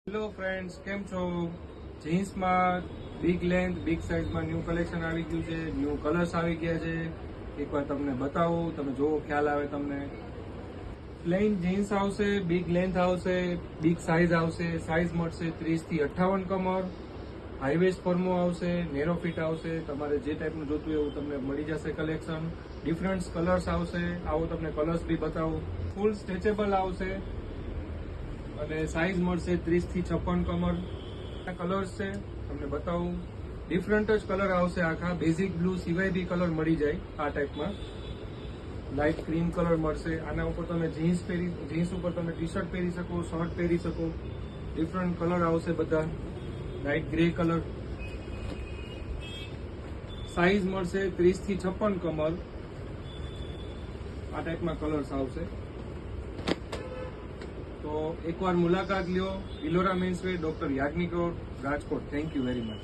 Hello friends, કેમ છો? જીન્સમાં બિગ લેન્થ બિગ સાઇઝમાં ન્યૂ કલેક્શન આવી ગયું છે, ન્યૂ કલર્સ આવી ગયા છે. એકવાર તમને બતાવું, તમે જોવો, ખ્યાલ આવે તમને. પ્લેન જીન્સ આવશે, બિગ લેન્થ આવશે, બિગ સાઇઝ આવશે. સાઇઝ મળશે 30 થી 58 કમર. હાઈવેસ્ટ ફોર્મો આવશે, નેરો ફિટ આવશે. તમારે જે ટાઈપનું જોતું એવું તમને મળી જશે કલેક્શન. ડિફરન્ટ કલર્સ આવશે. આવો તમને કલર્સ બી બતાવું. ફૂલ સ્ટ્રેચેબલ આવશે અને સાઇઝ મળશે 30 થી 56 કમર. કલર્સ છે, તમને બતાવું. ડિફરન્ટ જ કલર આવશે આખા. બેઝિક બ્લુ સિવાય બી કલર મળી જાય આ ટાઈપમાં. લાઇટ ક્રીમ કલર મળશે. આના ઉપર તમે જીન્સ ઉપર તમે ટી શર્ટ પહેરી શકો, શર્ટ પહેરી શકો. ડિફરન્ટ કલર આવશે બધા. Light grey colour. સાઇઝ મળશે 30 થી 56 કમર. આ ટાઈપમાં કલર્સ આવશે. તો એકવાર મુલાકાત લ્યો. Ellora menswear, doctor Yagnik road, Rajkot. Thank you very much.